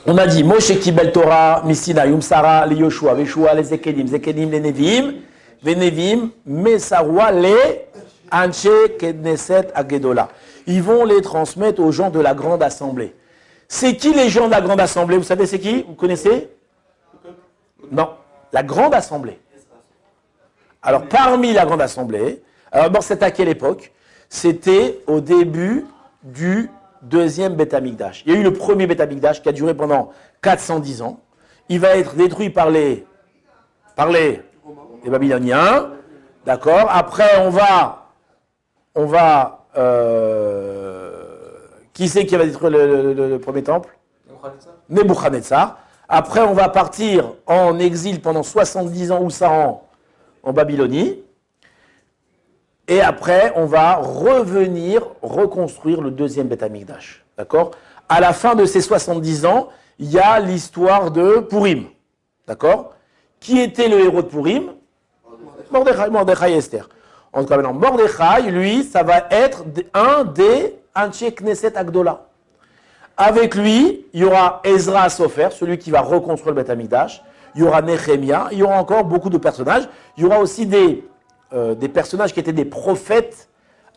On a dit Moshe Kibel Torah, Misina, Yumsara, les Yoshua, Veshua, les Zekedim, Zekedim, les Nevim, Venevim, Mesarwa, les Anche Knesset Agedola. Ils vont les transmettre aux gens de la grande assemblée. C'est qui les gens de la grande assemblée? Vous savez c'est qui? Vous connaissez? Non, la grande assemblée. Alors parmi la grande assemblée, alors bon, c'était à quelle époque? C'était au début du deuxième Beth Amikdash. Il y a eu le premier Beth Amikdash qui a duré pendant 410 ans. Il va être détruit par les Babyloniens. D'accord. Après, qui c'est qui va détruire le premier temple? Nebuchadnezzar. Après, on va partir en exil pendant 70 ans ou 100 ans en Babylonie. Et après, on va revenir reconstruire le deuxième Beth Amikdash. D'accord? À la fin de ces 70 ans, il y a l'histoire de Purim. D'accord? Qui était le héros de Purim? Mordechai et Esther. En tout cas, maintenant, Mordechai, lui, ça va être un des Anche Knesset Agdola. Avec lui, il y aura Ezra Sofer, celui qui va reconstruire le Beth Amikdash. Il y aura Nehemia. Il y aura encore beaucoup de personnages. Il y aura aussi des personnages qui étaient des prophètes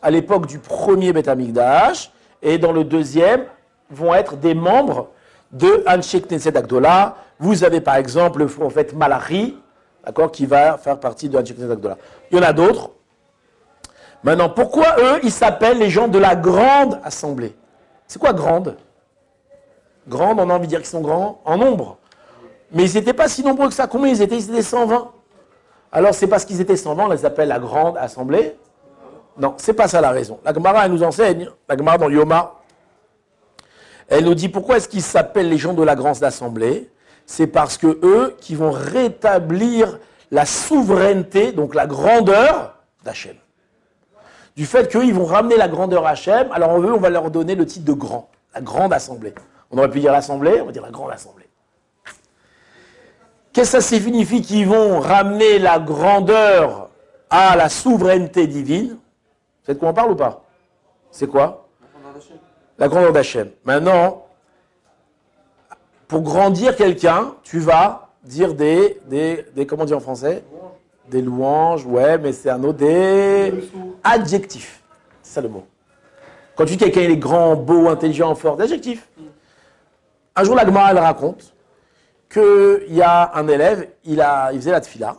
à l'époque du premier Beth Amikdash, et dans le deuxième vont être des membres de Anche Knesset Agdola. Vous avez par exemple le prophète Malachi, d'accord, qui va faire partie de Anche Knesset Agdola. Il y en a d'autres. Maintenant, pourquoi eux, ils s'appellent les gens de la grande assemblée? C'est quoi grande? Grande, on a envie de dire qu'ils sont grands en nombre. Mais ils n'étaient pas si nombreux que ça. Combien ils étaient? Ils étaient 120. Alors, c'est parce qu'ils étaient 120, on les appelle la grande assemblée? Non, c'est pas ça la raison. La Gemara, elle nous enseigne, la Gemara dans Yoma, elle nous dit pourquoi est-ce qu'ils s'appellent les gens de la grande assemblée? C'est parce que eux qui vont rétablir la souveraineté, donc la grandeur d'Hachem. Du fait qu'eux, ils vont ramener la grandeur à Hachem, alors eux, on va leur donner le titre de grand, la grande assemblée. On aurait pu dire l'assemblée, on va dire la grande assemblée. Qu'est-ce que ça signifie qu'ils vont ramener la grandeur à la souveraineté divine? Vous savez de quoi on parle ou pas? C'est quoi? La grandeur d'Hachem. Maintenant, pour grandir quelqu'un, tu vas dire comment dire en français? Des louanges, ouais, mais c'est un autre, des adjectifs. C'est ça le mot. Quand tu dis quelqu'un il est grand, beau, intelligent, fort, des adjectifs. Un jour, la Gemara, elle raconte qu'il y a un élève, il faisait la tfila,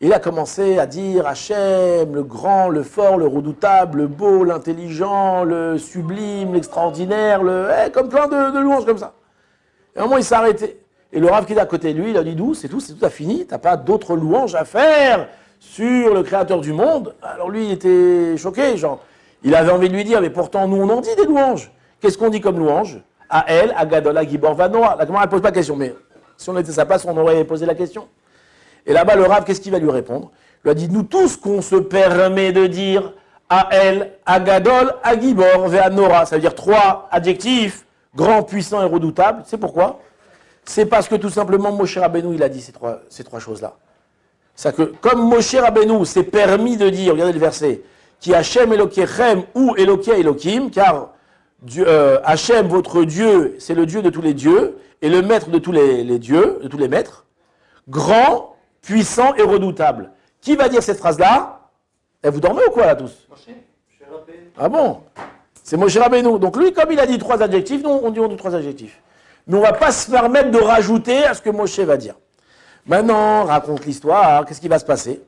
il a commencé à dire Hachem, le grand, le fort, le redoutable, le beau, l'intelligent, le sublime, l'extraordinaire, comme plein de louanges comme ça. Et à un moment, il s'est arrêté. Et le Rav qui est à côté de lui, il a dit d'où, c'est tout à fini, t'as pas d'autres louanges à faire sur le créateur du monde. Alors lui, il était choqué, genre, il avait envie de lui dire, mais pourtant, nous, on en dit des louanges. Qu'est-ce qu'on dit comme louange? À elle, à Gadola, Gibor, Vanoa. La Gemara, elle pose pas de question, mais si on était à sa place, on aurait posé la question. Et là-bas, le Rav, qu'est-ce qu'il va lui répondre? Il lui a dit, nous tous qu'on se permet de dire à elle, à Gadol, à Gibor, Ve'anora. Ça veut dire trois adjectifs, grand, puissant et redoutable. C'est pourquoi? C'est parce que tout simplement, Moshe Rabbeinu, il a dit ces trois choses-là. C'est-à-dire que comme Moshe Rabbeinu s'est permis de dire, regardez le verset, qui Hachem Elokechem ou Eloké Elokim, car Hachem, votre Dieu, c'est le Dieu de tous les dieux, et le maître de tous les dieux, de tous les maîtres, grand, puissant et redoutable. Qui va dire cette phrase-là? Et vous dormez ou quoi là tous? Ah bon? C'est Moshe Rabbeinu. Donc lui, comme il a dit trois adjectifs, nous on dit trois adjectifs. Mais on ne va pas se permettre de rajouter à ce que Moshe va dire. Maintenant, raconte l'histoire, qu'est-ce qui va se passer?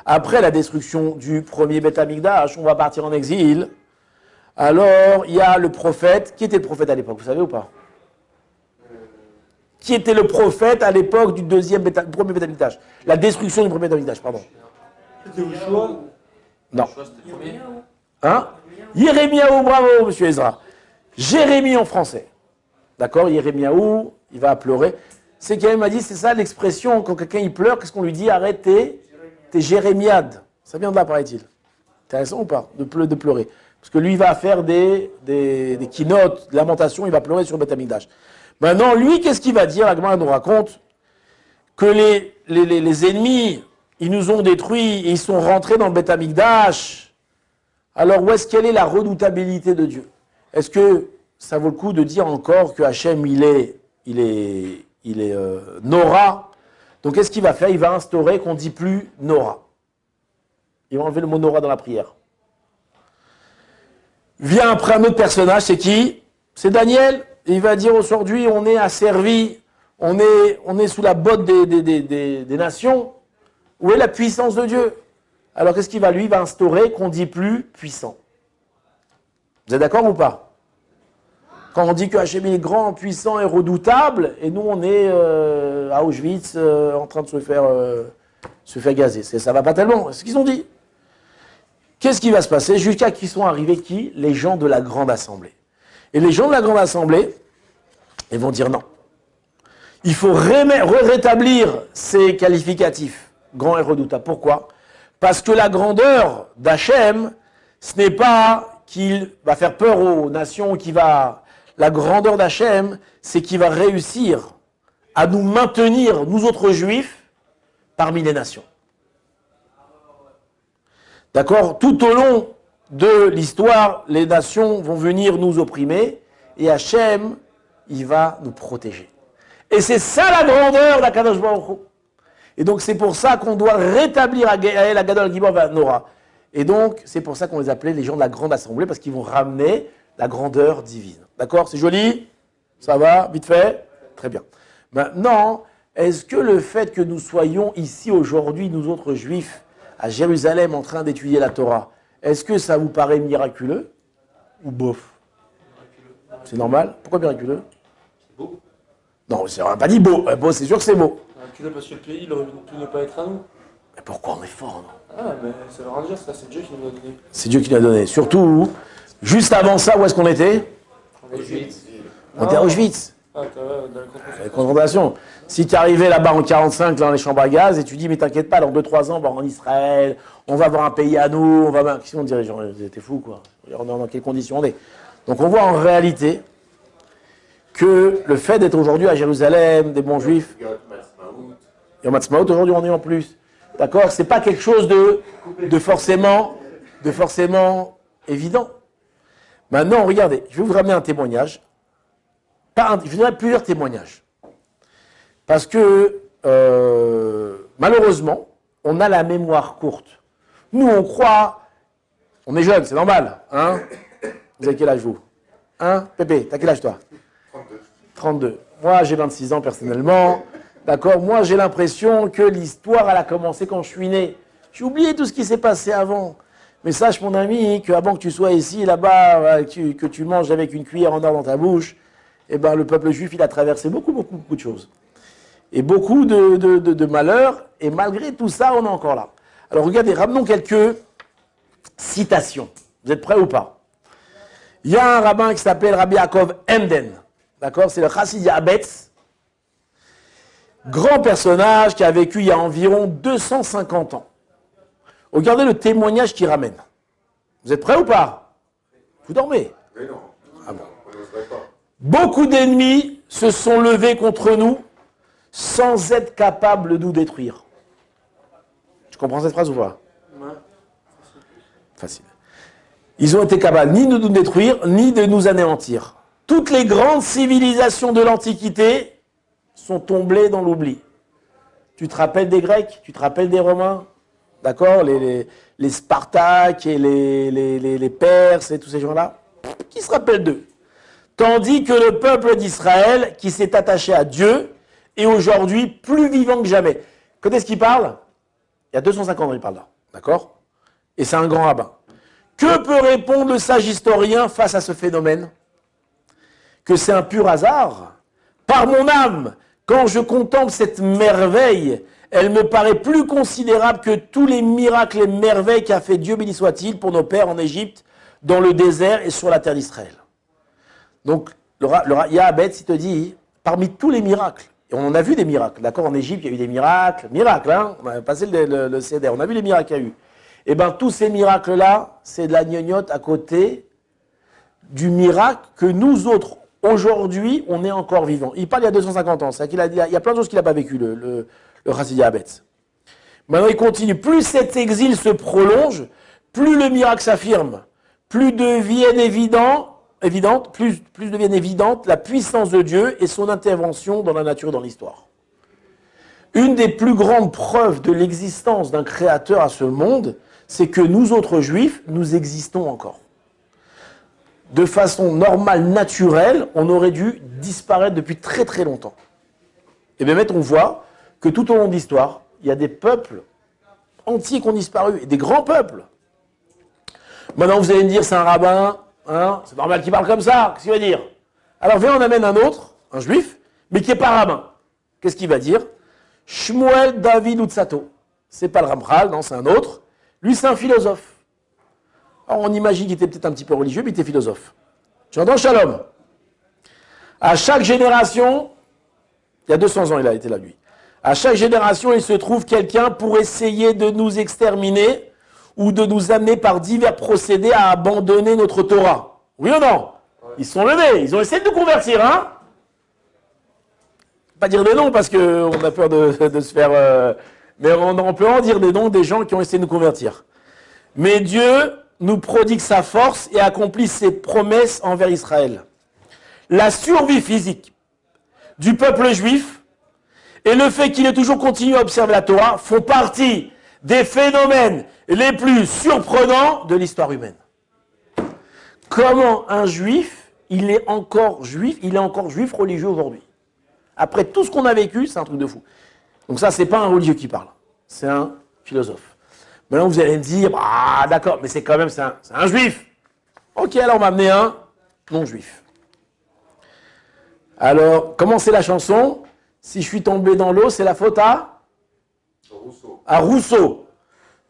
Après la destruction du premier Beth Amikdash, on va partir en exil. Alors, il y a le prophète. Qui était le prophète à l'époque, vous savez ou pas? Qui était le prophète à l'époque du premier Beth Amikdash? La destruction du premier Beth Amikdash, pardon. C'était Yoshua? Non. Hein? Yérémiaou, bravo, monsieur Ezra. Jérémie en français. D'accord, Yérémiaou, il va pleurer. C'est qu'il m'a dit, c'est ça l'expression, quand quelqu'un il pleure, qu'est-ce qu'on lui dit? Arrête tes jérémiades. Ça vient de là, paraît-il. Intéressant ou pas, de pleurer? Parce que lui, il va faire des keynotes, des lamentations, il va pleurer sur le Beth Amikdash. Maintenant, lui, qu'est-ce qu'il va dire? La Gemara nous raconte que les ennemis, ils nous ont détruits et ils sont rentrés dans le Beth Amikdash. Alors, quelle est la redoutabilité de Dieu? Est-ce que ça vaut le coup de dire encore que Hachem, il est Nora. Donc qu'est-ce qu'il va faire? Il va instaurer qu'on ne dit plus Nora. Il va enlever le mot Nora dans la prière. Vient après un autre personnage, c'est qui? C'est Daniel. Il va dire aujourd'hui, on est asservi, on est sous la botte des nations. Où est la puissance de Dieu? Alors qu'est-ce qu'il va? Lui, il va instaurer qu'on ne dit plus puissant. Vous êtes d'accord ou pas? Quand on dit que Hachem est grand, puissant et redoutable, et nous on est à Auschwitz en train de se faire gazer. Ça va pas tellement, c'est ce qu'ils ont dit. Qu'est-ce qui va se passer? Jusqu'à qui sont arrivés qui? Les gens de la grande assemblée. Et les gens de la grande assemblée, ils vont dire non. Il faut rétablir ces qualificatifs, grand et redoutable. Pourquoi? Parce que la grandeur d'Hachem, ce n'est pas qu'il va faire peur aux nations, la grandeur d'Hachem, c'est qu'il va réussir à nous maintenir, nous autres juifs, parmi les nations. D'accord? Tout au long de l'histoire, les nations vont venir nous opprimer et Hachem, il va nous protéger. Et c'est ça la grandeur d'Akadosh Baruch Hu. Et donc c'est pour ça qu'on doit rétablir Gaël, Agadol, Gibor, Nora. Et donc c'est pour ça qu'on les appelait les gens de la grande assemblée, parce qu'ils vont ramener la grandeur divine. D'accord? C'est joli? Ça va? Vite fait? Très bien. Maintenant, est-ce que le fait que nous soyons ici aujourd'hui, nous autres juifs, à Jérusalem en train d'étudier la Torah, est-ce que ça vous paraît miraculeux ou bof? C'est normal? Pourquoi miraculeux? C'est beau. Non, on n'a pas dit beau. Beau, c'est sûr que c'est beau. Miraculeux parce que le pays, il aurait pu ne pas être à nous. Mais pourquoi on est fort, non? Ah, mais ça veut rien dire, ça, c'est Dieu qui nous l'a donné. C'est Dieu qui l'a donné. Surtout, juste avant ça, où est-ce qu'on était? Auschwitz. On était à Auschwitz. Ah, t'as dans la La confrontation. Si tu es arrivé là-bas en 45, dans les chambres à gaz, et tu dis, mais t'inquiète pas, dans 2-3 ans, on va en Israël, on va avoir un pays à nous, on va... Qu'est-ce qu'on dirait? Genre, t'es fou, quoi. On est dans quelles conditions on est? Donc on voit en réalité que le fait d'être aujourd'hui à Jérusalem, des bons juifs, et en Matzmaout, aujourd'hui on est en plus. D'accord? C'est pas quelque chose de forcément évident. Maintenant, regardez, je vais vous ramener un témoignage. Je vous donnerai plusieurs témoignages. Parce que, malheureusement, on a la mémoire courte. Nous, on croit, on est jeunes, c'est normal. Hein? Vous avez quel âge, vous? Hein? Pépé, t'as quel âge, toi? 32. Moi, j'ai 26 ans, personnellement. D'accord? Moi, j'ai l'impression que l'histoire, elle a commencé quand je suis né. J'ai oublié tout ce qui s'est passé avant. Mais sache, mon ami, qu'avant que tu sois ici, là-bas, que tu manges avec une cuillère en or dans ta bouche, eh ben, le peuple juif, il a traversé beaucoup de choses. Et beaucoup de malheurs. Et malgré tout ça, on est encore là. Alors, regardez, ramenons quelques citations. Vous êtes prêts ou pas? Il y a un rabbin qui s'appelle Rabbi Yaakov Emden. D'accord? C'est le Chassid Yahabetz. Grand personnage qui a vécu il y a environ 250 ans. Regardez le témoignage qu'il ramène. Vous êtes prêts ou pas? Vous dormez? Mais non. Ah bon. On n'oserait pas. Beaucoup d'ennemis se sont levés contre nous sans être capables de nous détruire. Tu comprends cette phrase ou pas? Ouais. Facile. Ils ont été capables ni de nous détruire, ni de nous anéantir. Toutes les grandes civilisations de l'Antiquité sont tombées dans l'oubli. Tu te rappelles des Grecs? Tu te rappelles des Romains? D'accord? Les Spartaques et les Perses et tous ces gens-là? Qui se rappellent d'eux? Tandis que le peuple d'Israël, qui s'est attaché à Dieu, est aujourd'hui plus vivant que jamais. Quand est-ce qu'il parle? Il y a 250 ans, il parle là. D'accord? Et c'est un grand rabbin. Que peut répondre le sage historien face à ce phénomène? Que c'est un pur hasard? Par mon âme, quand je contemple cette merveille, elle me paraît plus considérable que tous les miracles et merveilles qu'a fait Dieu, béni soit-il, pour nos pères en Égypte, dans le désert et sur la terre d'Israël. Donc, Yahabetz, il te dit, parmi tous les miracles, et on en a vu des miracles, d'accord, en Égypte, il y a eu des miracles, hein, on a passé le CDR, on a vu les miracles qu'il y a eu. Et bien, tous ces miracles-là, c'est de la gnognotte à côté du miracle que nous autres, aujourd'hui, on est encore vivants. Il parle il y a 250 ans, c'est qu'il il y a plein de choses qu'il n'a pas vécu, le Chassid Yahabetz. Maintenant, il continue. Plus cet exil se prolonge, plus le miracle s'affirme, plus devient évidentes, plus deviennent évidentes la puissance de Dieu et son intervention dans la nature et dans l'histoire. Une des plus grandes preuves de l'existence d'un créateur à ce monde, c'est que nous autres juifs, nous existons encore. De façon normale, naturelle, on aurait dû disparaître depuis très très longtemps. Et bien, on voit que tout au long de l'histoire, il y a des peuples entiers qui ont disparu, et des grands peuples. Maintenant, vous allez me dire, c'est un rabbin, hein, c'est normal qu'il parle comme ça, qu'est-ce qu'il va dire? Alors, viens, on amène un autre, un juif, mais qui n'est pas rabbin. Qu'est-ce qu'il va dire? Shmuel David Lutzato. C'est pas le Ramchal, non, c'est un autre. Lui, c'est un philosophe. Alors, on imagine qu'il était peut-être un petit peu religieux, mais il était philosophe. Tu entends, Shalom? À chaque génération, il y a 200 ans, il a été là, lui. À chaque génération, il se trouve quelqu'un pour essayer de nous exterminer ou de nous amener par divers procédés à abandonner notre Torah. Oui ou non? Ils se sont levés, ils ont essayé de nous convertir, hein? Pas dire des noms parce qu'on a peur de se faire... mais on peut en dire des noms des gens qui ont essayé de nous convertir. Mais Dieu nous prodigue sa force et accomplit ses promesses envers Israël. La survie physique du peuple juif et le fait qu'il ait toujours continué à observer la Torah font partie des phénomènes les plus surprenants de l'histoire humaine. Comment un juif, il est encore juif religieux aujourd'hui. Après tout ce qu'on a vécu, c'est un truc de fou. Donc ça, c'est pas un religieux qui parle, c'est un philosophe. Maintenant, vous allez me dire, ah d'accord, mais c'est quand même, c'est un juif. Ok, alors on va amener un non-juif. Alors, comment c'est la chanson? Si je suis tombé dans l'eau, c'est la faute à Rousseau. À Rousseau.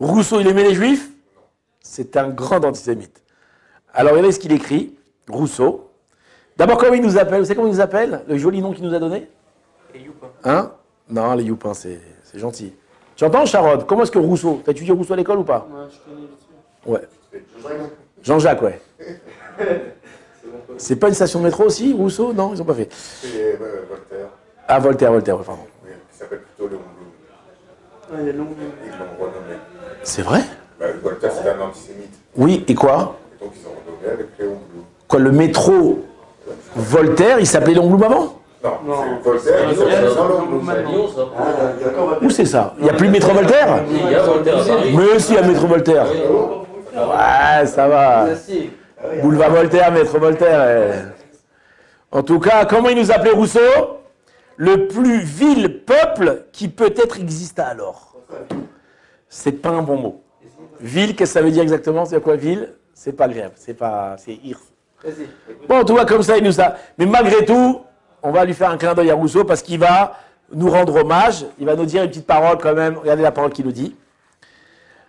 Rousseau, il aimait les juifs? C'est un grand antisémite. Alors, regardez ce qu'il écrit, Rousseau. D'abord, comment il nous appelle? Vous savez comment il nous appelle? Le joli nom qu'il nous a donné? Les Youpins. Hein? Non, les youpins, c'est gentil. Tu entends, Charod? Comment est-ce que Rousseau... T'as étudié Rousseau à l'école ou pas? Ouais, je connais vite fait. Ouais. Jean-Jacques, ouais. C'est pas une station de métro aussi, Rousseau? Non, ils ont pas fait. C'est Voltaire. Ah, Voltaire, ouais, pardon. Oui, qui s'appelle plutôt Léon Blum. Ah, il y a long. Ils l'ont renommé. C'est vrai? Voltaire, c'est un antisémite. Oui, et quoi? Et donc, ils ont renommé avec Léon Blum. Quoi, le métro Voltaire, il s'appelait Léon Blum avant? Non, c'est Voltaire, ils sont Léon Blum. Où c'est ça? Il n'y a plus de métro Voltaire? Il y a Voltaire à Paris. Mais aussi, il y a métro Voltaire. Ouais, ça va. Boulevard Voltaire, métro Voltaire. En tout cas, comment il nous appelait Rousseau? Le plus vil peuple qui peut-être exista alors. C'est pas un bon mot. Vil, qu'est-ce que ça veut dire exactement? C'est quoi vil? C'est pas agréable, c'est hirs. Bon, en tout cas, comme ça, il nous a... Mais malgré tout, on va lui faire un clin d'œil à Rousseau parce qu'il va nous rendre hommage. Il va nous dire une petite parole quand même. Regardez la parole qu'il nous dit.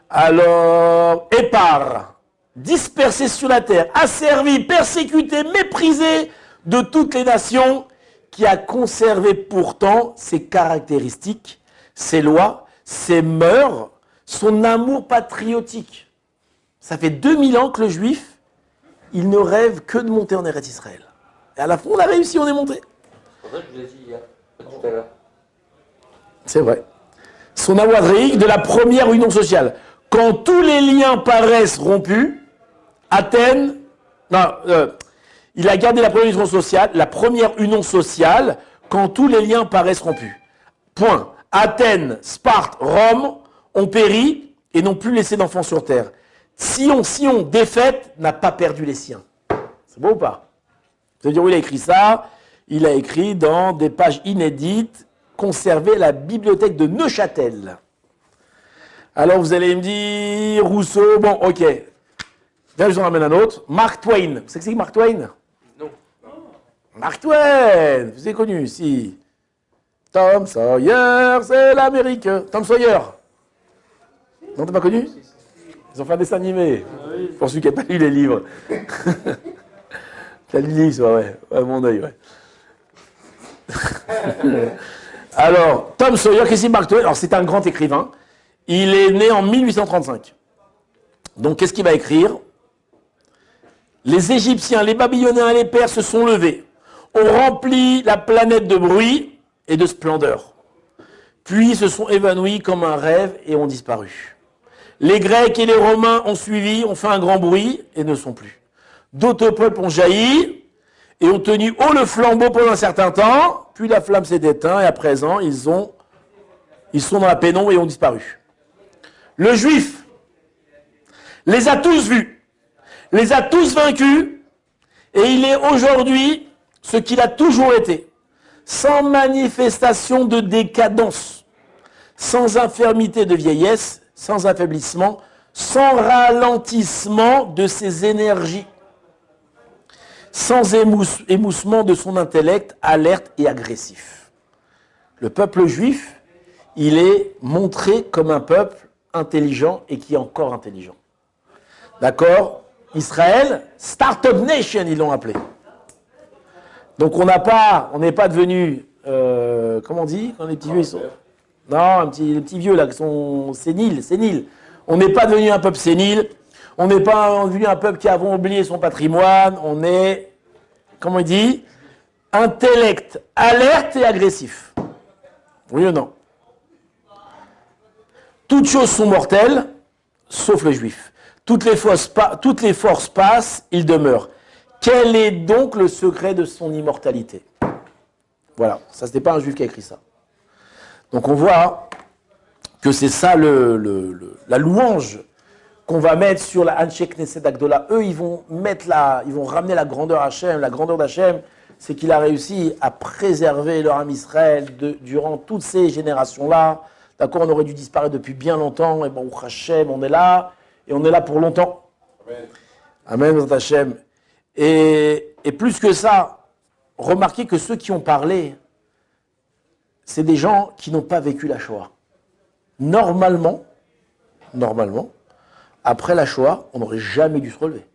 Alors, épars, dispersé sur la terre, asservi, persécuté, méprisé de toutes les nations, qui a conservé pourtant ses caractéristiques, ses lois, ses mœurs, son amour patriotique. Ça fait 2000 ans que le juif, il ne rêve que de monter en Eretz Israël. Et à la fin, on a réussi, on est monté. C'est pour ça que je vous ai dit hier, pas tout à l'heure. C'est vrai. Son awadrique de la première union sociale. Quand tous les liens paraissent rompus, Athènes... il a gardé la première union sociale quand tous les liens paraissent rompus. Point. Athènes, Sparte, Rome ont péri et n'ont plus laissé d'enfants sur terre. Sion, défaite, n'a pas perdu les siens. C'est beau ou pas? Ça veut dire où il a écrit ça? Il a écrit dans des pages inédites, conservées à la bibliothèque de Neuchâtel. Alors vous allez me dire, Rousseau, bon, ok. Là, je vous en ramène un autre. Mark Twain. Vous savez que c'est qui Mark Twain? Non. Mark Twain, vous avez connu, si. Tom Sawyer, c'est l'Amérique. Tom Sawyer. Non, t'as pas connu? Ils ont fait un dessin animé. Pour ceux qui n'ont pas lu les livres. T'as lu les livres, ouais. Ouais, mon œil, ouais. Alors, Tom Sawyer, qu'est-ce que c'est Mark Twain? Alors, c'est un grand écrivain. Il est né en 1835. Donc, qu'est-ce qu'il va écrire? Les Égyptiens, les Babyloniens et les Perses se sont levés, ont rempli la planète de bruit et de splendeur, puis se sont évanouis comme un rêve et ont disparu. Les Grecs et les Romains ont suivi, ont fait un grand bruit et ne sont plus. d'autres peuples ont jailli et ont tenu haut le flambeau pendant un certain temps, puis la flamme s'est éteinte et à présent ils sont dans la pénombre et ont disparu. Le juif les a tous vus, les a tous vaincus, et il est aujourd'hui ce qu'il a toujours été, sans manifestation de décadence, sans infirmité de vieillesse, sans affaiblissement, sans ralentissement de ses énergies, sans émoussement de son intellect, alerte et agressif. Le peuple juif, il est montré comme un peuple intelligent et qui est encore intelligent. D'accord? Israël, Startup Nation, ils l'ont appelé. Donc on n'est pas devenu, comment on dit, quand les petits vieux ils sont... Non, les petits vieux là qui sont séniles. On n'est pas devenu un peuple sénile, on n'est pas devenu un peuple qui a oublié son patrimoine, on est, comment il dit, intellect, alerte et agressif. Oui ou non? Toutes choses sont mortelles, sauf le juif. Toutes les forces passent, il demeure. Quel est donc le secret de son immortalité? Voilà, ça c'était pas un juif qui a écrit ça. Donc on voit que c'est ça la louange qu'on va mettre sur la Anshe Knesset Agdola. Eux, ils vont ramener la grandeur Hachem. La grandeur d'Hachem, c'est qu'il a réussi à préserver leur âme Israël durant toutes ces générations-là. D'accord, on aurait dû disparaître depuis bien longtemps. Et bon, Hachem, on est là. Et on est là pour longtemps. Amen. Amen, Hachem. Et plus que ça, remarquez que ceux qui ont parlé, c'est des gens qui n'ont pas vécu la Shoah. Normalement, après la Shoah, on n'aurait jamais dû se relever.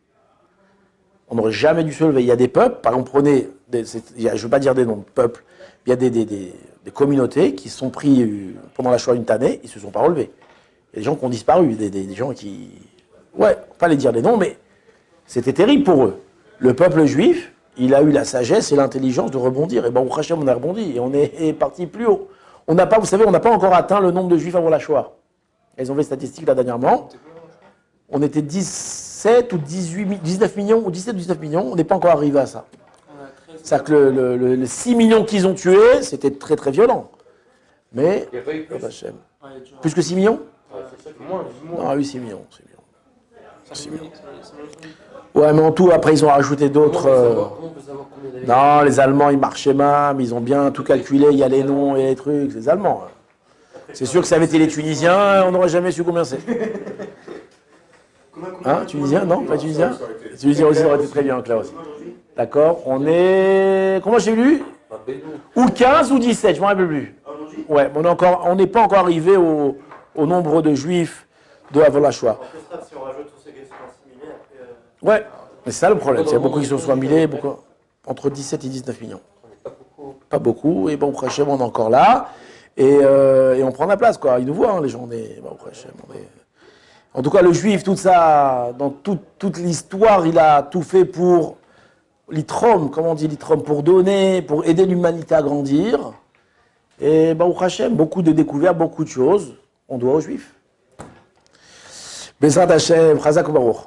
On n'aurait jamais dû se relever. Il y a des peuples, par exemple, je ne veux pas dire des noms de peuples, il y a des communautés qui se sont pris pendant la Shoah une tannée, ils ne se sont pas relevés. Il y a des gens qui ont disparu, des gens qui... Ouais, pas les dire des noms, mais c'était terrible pour eux. Le peuple juif, il a eu la sagesse et l'intelligence de rebondir. Et ben, au Hachem, on a rebondi et on est parti plus haut. Vous savez, on n'a pas encore atteint le nombre de juifs avant la Shoah. Ils ont fait les statistiques là dernièrement. On était 17 ou 19 millions, ou 17 ou 19 millions, on n'est pas encore arrivé à ça. C'est-à-dire que les 6 millions qu'ils ont tués, c'était très très violent. Mais, Il n'y a pas eu plus. Hachem. Plus que 6 millions? Moins. Non, oui, 6 millions. 6 millions. Ouais, mais en tout, après, ils ont rajouté d'autres. Comment on peut savoir combien d'années? Non, les Allemands, ils marchaient même, ils ont bien tout calculé, il y a les noms et les trucs, les Allemands. C'est sûr que ça avait été les Tunisiens, on n'aurait jamais su combien c'est. Hein, Tunisien? Non, pas Tunisien? Tunisien aussi, ça aurait été très bien, Claire aussi. D'accord, on est... Comment j'ai lu? Ou 15 ou 17, je ne m'en rappelle plus. Ouais, on n'est pas encore arrivé au nombre de juifs avant la Shoah. Si on rajoute tous ces questions assimilées, après... Ouais, mais c'est ça le problème. Il y a beaucoup qui se sont assimilés, entre 17 et 19 millions. Pas beaucoup, et bon, Hachem, on est encore là, et on prend la place, quoi. Ils nous voient, hein, les gens, En tout cas, le juif, tout ça, dans toute l'histoire, il a tout fait pour l'itrom, comment on dit l'itrom, pour donner, pour aider l'humanité à grandir. Et Baruch Hashem, beaucoup de découvertes, beaucoup de choses, on doit aux juifs. Bezrat Hashem, Chazak Baruch.